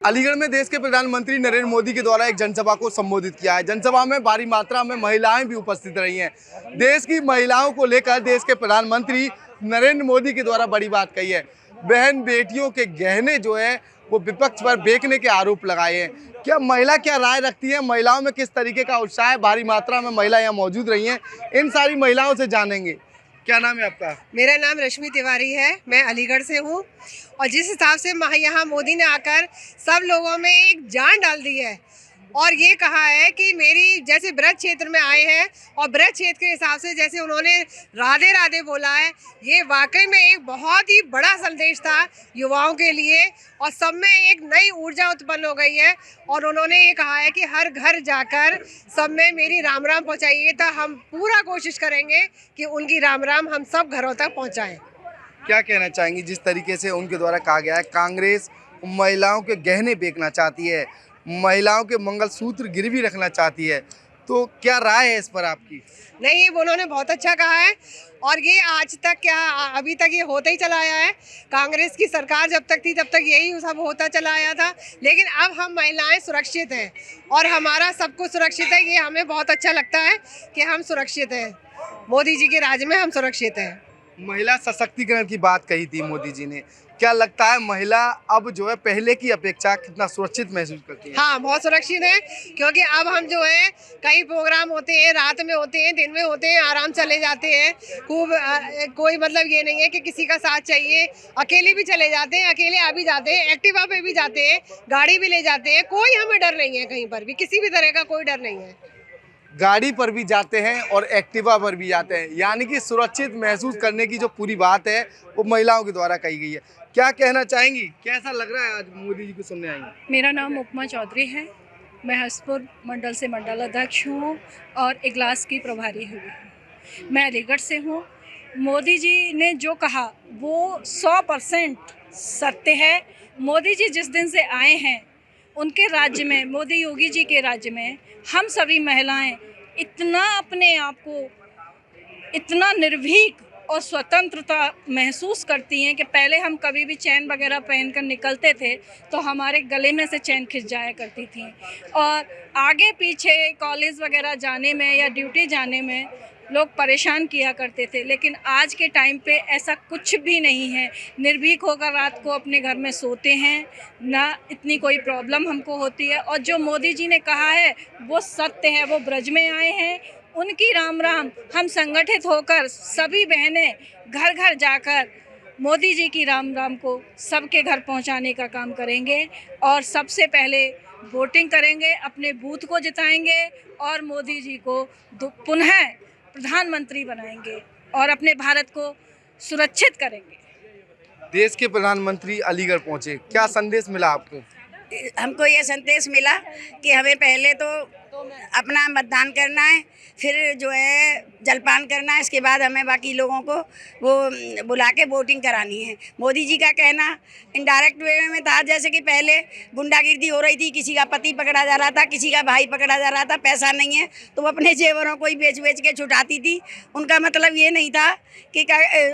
अलीगढ़ में देश के प्रधानमंत्री नरेंद्र मोदी के द्वारा एक जनसभा को संबोधित किया है। जनसभा में भारी मात्रा में महिलाएं भी उपस्थित रही हैं। देश की महिलाओं को लेकर देश के प्रधानमंत्री नरेंद्र मोदी के द्वारा बड़ी बात कही है। बहन बेटियों के गहने जो है वो विपक्ष पर बेचने के आरोप लगाए हैं। क्या महिला क्या राय रखती है, महिलाओं में किस तरीके का उत्साह है, भारी मात्रा में महिला यहाँ मौजूद रही हैं, इन सारी महिलाओं से जानेंगे। क्या नाम है आपका? मेरा नाम रश्मि तिवारी है, मैं अलीगढ़ से हूँ। और जिस हिसाब से यहाँ मोदी ने आकर सब लोगों में एक जान डाल दी है और ये कहा है कि मेरी जैसे ब्रज क्षेत्र में आए हैं और ब्रज क्षेत्र के हिसाब से जैसे उन्होंने राधे राधे बोला है, ये वाकई में एक बहुत ही बड़ा संदेश था युवाओं के लिए और सब में एक नई ऊर्जा उत्पन्न हो गई है। और उन्होंने ये कहा है कि हर घर जाकर सब में मेरी राम राम पहुँचाइए, तो हम पूरा कोशिश करेंगे कि उनकी राम राम हम सब घरों तक पहुँचाएँ। क्या कहना चाहेंगी जिस तरीके से उनके द्वारा कहा गया है कांग्रेस महिलाओं के गहने बेचना चाहती है, महिलाओं के मंगलसूत्र गिरवी रखना चाहती है, तो क्या राय है इस पर आपकी? नहीं, उन्होंने बहुत अच्छा कहा है और ये आज तक क्या अभी तक ये होता ही चला आया है। कांग्रेस की सरकार जब तक थी तब तक यही सब होता चला आया था, लेकिन अब हम महिलाएं सुरक्षित हैं और हमारा सब कुछ सुरक्षित है। ये हमें बहुत अच्छा लगता है कि हम सुरक्षित हैं, मोदी जी के राज में हम सुरक्षित हैं। महिला सशक्तिकरण की बात कही थी मोदी जी ने, क्या लगता है महिला अब जो है पहले की अपेक्षा कितना सुरक्षित महसूस करती है? हाँ, बहुत सुरक्षित है, क्योंकि अब हम जो है कई प्रोग्राम होते हैं, रात में होते हैं, दिन में होते हैं, आराम चले जाते हैं खूब। कोई मतलब ये नहीं है कि किसी का साथ चाहिए, अकेले भी चले जाते हैं, अकेले आ भी जाते हैं, एक्टिवा पे भी जाते हैं, गाड़ी भी ले जाते हैं, कोई हमें डर नहीं है, कहीं पर भी किसी भी तरह का कोई डर नहीं है। गाड़ी पर भी जाते हैं और एक्टिवा पर भी जाते हैं, यानी कि सुरक्षित महसूस करने की जो पूरी बात है वो महिलाओं के द्वारा कही गई है। क्या कहना चाहेंगी, कैसा लग रहा है आज मोदी जी को सुनने आई? मेरा नाम उपमा चौधरी है, मैं हसपुर मंडल से मंडल अध्यक्ष हूँ और इगलास की प्रभारी हुई हूँ। मैं अलीगढ़ से हूँ। मोदी जी ने जो कहा वो 100% सत्य है। मोदी जी जिस दिन से आए हैं उनके राज्य में, मोदी योगी जी के राज्य में, हम सभी महिलाएं इतना अपने आप को इतना निर्भीक और स्वतंत्रता महसूस करती हैं कि पहले हम कभी भी चैन वगैरह पहनकर निकलते थे तो हमारे गले में से चैन खिंच जाया करती थी और आगे पीछे कॉलेज वगैरह जाने में या ड्यूटी जाने में लोग परेशान किया करते थे, लेकिन आज के टाइम पे ऐसा कुछ भी नहीं है। निर्भीक होकर रात को अपने घर में सोते हैं, ना इतनी कोई प्रॉब्लम हमको होती है। और जो मोदी जी ने कहा है वो सत्य है। वो ब्रज में आए हैं, उनकी राम राम हम संगठित होकर सभी बहनें घर घर जाकर मोदी जी की राम राम को सबके घर पहुंचाने का काम करेंगे और सबसे पहले वोटिंग करेंगे, अपने बूथ को जिताएंगे और मोदी जी को पुनः प्रधानमंत्री बनाएंगे और अपने भारत को सुरक्षित करेंगे। देश के प्रधानमंत्री अलीगढ़ पहुंचे, क्या संदेश मिला आपको? हमको ये संदेश मिला कि हमें पहले तो अपना मतदान करना है, फिर जो है जलपान करना है, इसके बाद हमें बाकी लोगों को वो बुला के वोटिंग करानी है। मोदी जी का कहना इनडायरेक्ट वे में था, जैसे कि पहले गुंडागिर्दी हो रही थी, किसी का पति पकड़ा जा रहा था, किसी का भाई पकड़ा जा रहा था, पैसा नहीं है तो वो अपने जेवरों को ही बेच के छुटाती थी। उनका मतलब ये नहीं था कि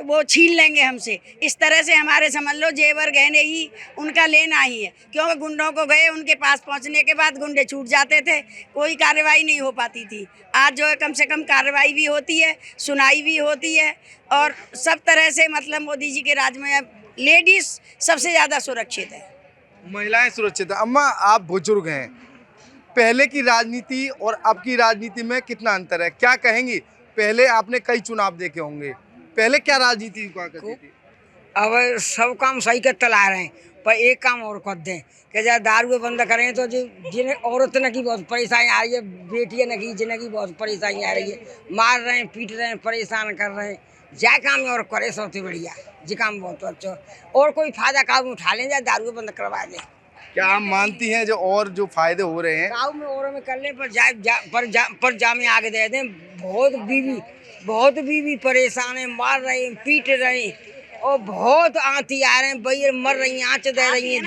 वो छीन लेंगे हमसे, इस तरह से हमारे समझ लो जेवर गहने ही उनका लेना ही है, क्योंकि गुंडों को गए उनके पास पहुंचने के बाद गुंडे छूट जाते थे, कोई कार्रवाई नहीं हो पाती थी। आज जो है कम से कम कार्रवाई भी होती है, सुनाई भी होती है और सब तरह से मतलब मोदी जी के राज में अब लेडीज सबसे ज़्यादा सुरक्षित है, महिलाएं सुरक्षित है। अम्मा, आप बुजुर्ग हैं, पहले की राजनीति और अब की राजनीति में कितना अंतर है, क्या कहेंगी? पहले आपने कई चुनाव देखे होंगे, पहले क्या राजनीति हुआ करती थी? अब सब काम सही कर चला रहे हैं, पर एक काम और कर दें कि जब दारू बंद करें तो जिन्हें औरत न की बहुत परेशानी आ रही है, बेटियां न की जिन्हें की बहुत परेशानी आ रही है, मार रहे हैं, पीट रहे हैं, परेशान कर रहे हैं, जा काम और करे सबसे बढ़िया जी काम बहुत अच्छा। और कोई फायदा काम उठा लें, जाए दारू बंद करवा दें। क्या आप मानती हैं जो फायदे हो रहे हैं गाँव में और में कर लें पर जामे आगे दे दें। बहुत बीवी परेशान है, मार रहे हैं, पीट रहे हैं और बहुत आंती आ रहे हैं, भैया मर रही हैं, आँच दे रही हैं,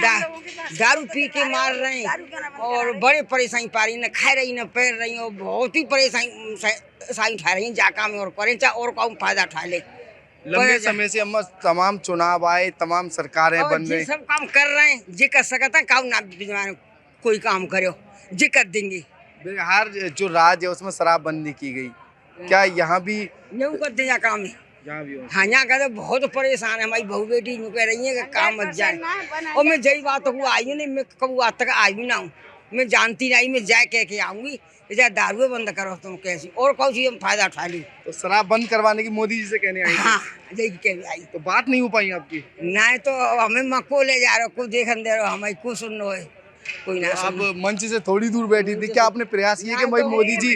दारू पी के मार रहे हैं और बड़े परेशानी पा रही, न खा रही न पैर रही और बहुत ही परेशानी उठा रही हैं। जा काम और करें चाहे और काम फायदा उठा ले। लंबे समय से अम्मा तमाम चुनाव आए, तमाम सरकारें और बन जी रही, सब काम कर रहे हैं, जी कर सकता काउ ना बिजवान कोई काम करो जी कर देंगे। बिहार जो राज्य है उसमें शराबबंदी की गई, क्या यहाँ भी न्यू कर दे काम है। यहाँ भी हो? हाँ यहाँ का तो बहुत परेशान है, हमारी बहू बेटी यूँ कह रही है कि काम मत जाए। और मैं जही बात को आई हूँ नहीं, मैं कब आज तक आई भी ना हूँ, मैं जानती नहीं, मैं जाए कह के आऊँगी जाए दारू बंद करो तुम कैसी और कौन सी हम फायदा उठा ली। तो शराब बंद करवाने की मोदी जी से कहने आई थी। हाँ यही कह आई तो बात नहीं हो पाई आपकी? नहीं तो हमें मक्को ले जा रहे हो, कोई देखन दे रहे हो, हमें कुछ सुन रहे कोई ना तो आप सुन। मंच से थोड़ी दूर बैठी थी, क्या आपने प्रयास किया कि भाई मोदी जी,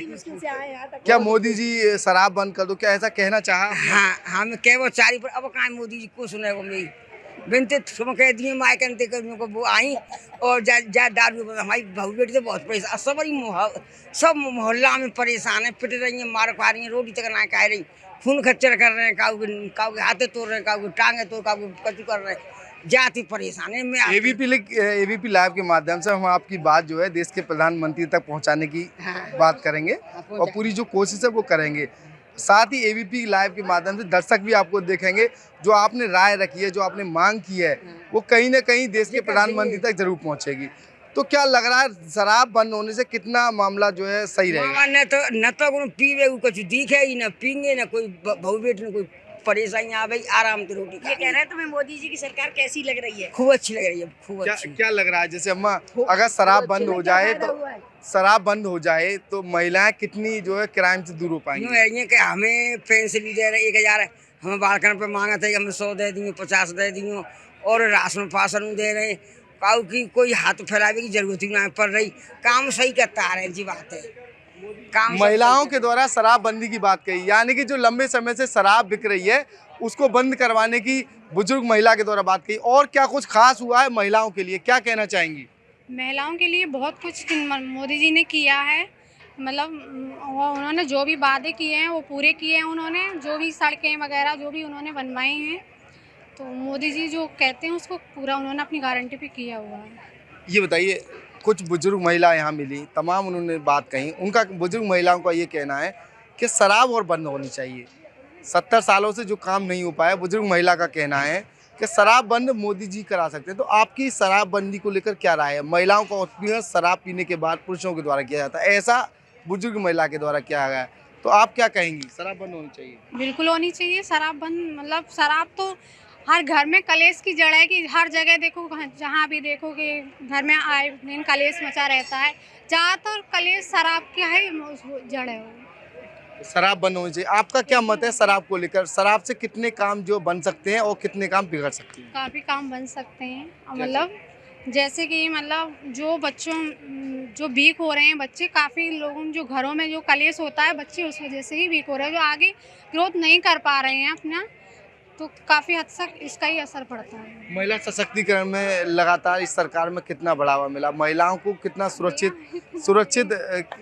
क्या मोदी जी शराब बंद कर दो, क्या ऐसा कहना चाहा? हाँ हम कह वो चारी पर अब कहाँ मोदी जी को सुने वो मेरी बिनते तुम कह दिए माँ कहते कर को वो आई और जा दारू हमारी बहू बेटी तो बहुत परेशान, सब मोहल्ला में परेशान है, पिट रही है, मार खा रही है, रोटी तक ना खा रही, खून खच्चर कर रहे हैं, काऊ के हाथे तोड़ रहे हैं, काऊ के टांगे तोड़, काऊ के कचू कर रहे हैं, जाति परेशान है। मैं एबीपी लाइव के माध्यम से हम आपकी बात जो है देश के प्रधानमंत्री तक पहुंचाने की बात करेंगे और पूरी जो कोशिश है वो करेंगे। साथ ही एबीपी लाइव के माध्यम से दर्शक भी आपको देखेंगे, जो आपने राय रखी है, जो आपने मांग की है, वो कहीं ना कहीं देश के प्रधानमंत्री तक जरूर पहुंचेगी। तो क्या लग रहा है शराब बंद होने से कितना मामला जो है सही रहेगा? न तो पीवे कुछ दिखे ही न पीएंगे, न कोई बहू बेटी, न कोई परेशानी आ गई, आराम से रोटी। ये कह रहे हैं तुम्हें मोदी जी की सरकार कैसी लग रही है? खूब अच्छी लग रही है, खूब अच्छी। क्या लग रहा है जैसे अम्मा अगर शराब बंद हो जाए तो महिलाएं कितनी जो है क्राइम से दूर हो पाएंगी? यूँ है कि हमें पेंशन भी दे रहे 1000, हमें बालकन पे मांगा था कि हमें 100 दे दिए, 50 दे दिए, और राशन पासन दे रहे, काऊ की कोई हाथ फैलावे की जरूरत ही ना पड़ रही, काम सही करता आ रहे जी बात है। काम महिलाओं के द्वारा शराबबंदी की बात कही, यानी कि जो लंबे समय से शराब बिक रही है उसको बंद करवाने की बुजुर्ग महिला के द्वारा बात कही। और क्या कुछ खास हुआ है महिलाओं के लिए, क्या कहना चाहेंगी? महिलाओं के लिए बहुत कुछ मोदी जी ने किया है, मतलब उन्होंने जो भी वादे किए हैं वो पूरे किए हैं, उन्होंने जो भी सड़कें वगैरह जो भी उन्होंने बनवाई हैं, तो मोदी जी जो कहते हैं उसको पूरा उन्होंने अपनी गारंटी पे किया हुआ है। ये बताइए, कुछ बुजुर्ग महिला यहाँ मिली, तमाम उन्होंने बात कही, उनका बुजुर्ग महिलाओं का ये कहना है कि शराब और बंद होनी चाहिए। 70 सालों से जो काम नहीं हो पाया, बुजुर्ग महिला का कहना है कि शराब बंद मोदी जी करा सकते हैं। तो आपकी शराबबंदी को लेकर क्या राय है? महिलाओं का उत्पीड़न शराब पीने के बाद पुरुषों के द्वारा किया जाता है, ऐसा बुजुर्ग महिला के द्वारा किया गया है, तो आप क्या कहेंगी? शराब बंद होनी चाहिए? बिल्कुल होनी चाहिए शराब बंद, मतलब शराब तो हर घर में कलेश की जड़ है कि हर जगह देखो, जहाँ भी देखो कि घर में आए दिन कलेश मचा रहता है, ज़्यादातर कलेश शराब की है जड़ है वो। शराब बंद होनी चाहिए। आपका क्या मत है शराब को लेकर? शराब से कितने काम जो बन सकते हैं और कितने काम बिगड़ सकते हैं? काफ़ी काम बन सकते हैं, मतलब जैसे कि मतलब जो बच्चों जो वीक हो रहे हैं बच्चे, काफ़ी लोगों जो घरों में जो कलेश होता है बच्चे उस वजह से ही वीक हो रहे हैं, जो आगे ग्रोथ नहीं कर पा रहे हैं अपना, तो काफ़ी हद तक इसका ही असर पड़ता है। महिला सशक्तिकरण में लगातार इस सरकार में कितना बढ़ावा मिला? महिलाओं को कितना सुरक्षित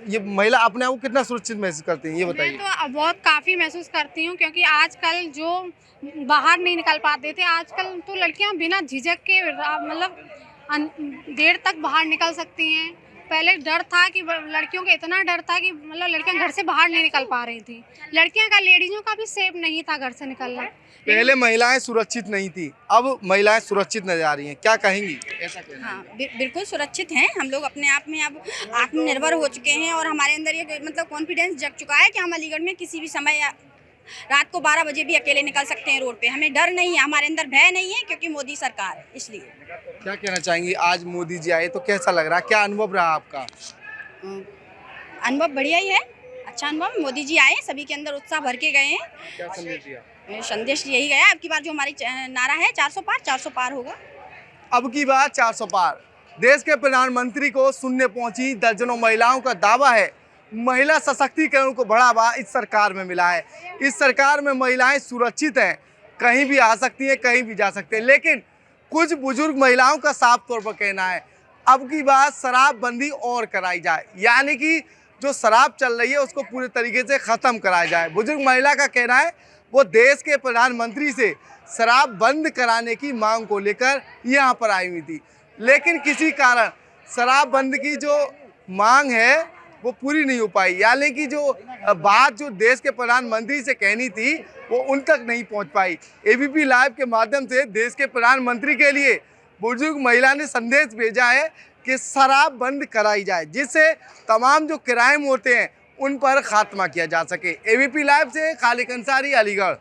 ये महिला अपने आप को कितना सुरक्षित महसूस करती हैं, ये मैं बताइए। तो बहुत काफ़ी महसूस करती हूँ, क्योंकि आजकल जो बाहर नहीं निकल पाते थे, आजकल तो लड़कियाँ बिना झिझक के मतलब देर तक बाहर निकल सकती हैं। पहले डर था कि लड़कियों का इतना डर था कि मतलब लड़कियां घर से बाहर नहीं निकल पा रही थी, लड़कियां का लेडीजों का भी सेफ नहीं था घर से निकलना। पहले महिलाएं सुरक्षित नहीं थी, अब महिलाएं सुरक्षित नजर आ रही हैं, क्या कहेंगी? ऐसा कहना है। हाँ बिल्कुल सुरक्षित हैं हम लोग, अपने आप में अब आत्मनिर्भर हो चुके हैं और हमारे अंदर ये मतलब कॉन्फिडेंस जग चुका है कि हम अलीगढ़ में किसी भी समय रात को 12 बजे भी अकेले निकल सकते हैं रोड पे, हमें डर नहीं है, हमारे अंदर भय नहीं है, क्योंकि मोदी सरकार है इसलिए। क्या कहना चाहेंगी? आज मोदी जी आए तो कैसा लग रहा है, क्या अनुभव रहा आपका? अनुभव बढ़िया ही है, अच्छा अनुभव। मोदी जी आए, सभी के अंदर उत्साह भर के गए हैं। क्या संदेश दिया? संदेश यही गया, अब की बार जो हमारी नारा है 400 पार होगा। अब की बार 400 पार। देश के प्रधानमंत्री को सुनने पहुंची दर्जनों महिलाओं का दावा है, महिला सशक्तिकरण को बढ़ावा इस सरकार में मिला है। इस सरकार में महिलाएं सुरक्षित हैं, कहीं भी आ सकती हैं, कहीं भी जा सकते हैं। लेकिन कुछ बुजुर्ग महिलाओं का साफ तौर पर कहना है अब की बात शराबबंदी और कराई जाए, यानी कि जो शराब चल रही है उसको पूरे तरीके से ख़त्म कराया जाए। बुजुर्ग महिला का कहना है वो देश के प्रधानमंत्री से शराब बंद कराने की मांग को लेकर यहाँ पर आई हुई थी, लेकिन किसी कारण शराब बंद की जो मांग है वो पूरी नहीं हो पाई, यानी कि जो बात जो देश के प्रधानमंत्री से कहनी थी वो उन तक नहीं पहुंच पाई। एबीपी लाइव के माध्यम से देश के प्रधानमंत्री के लिए बुजुर्ग महिला ने संदेश भेजा है कि शराब बंद कराई जाए, जिससे तमाम जो क्राइम होते हैं उन पर खात्मा किया जा सके। एबीपी लाइव से खालिक अंसारी, अलीगढ़।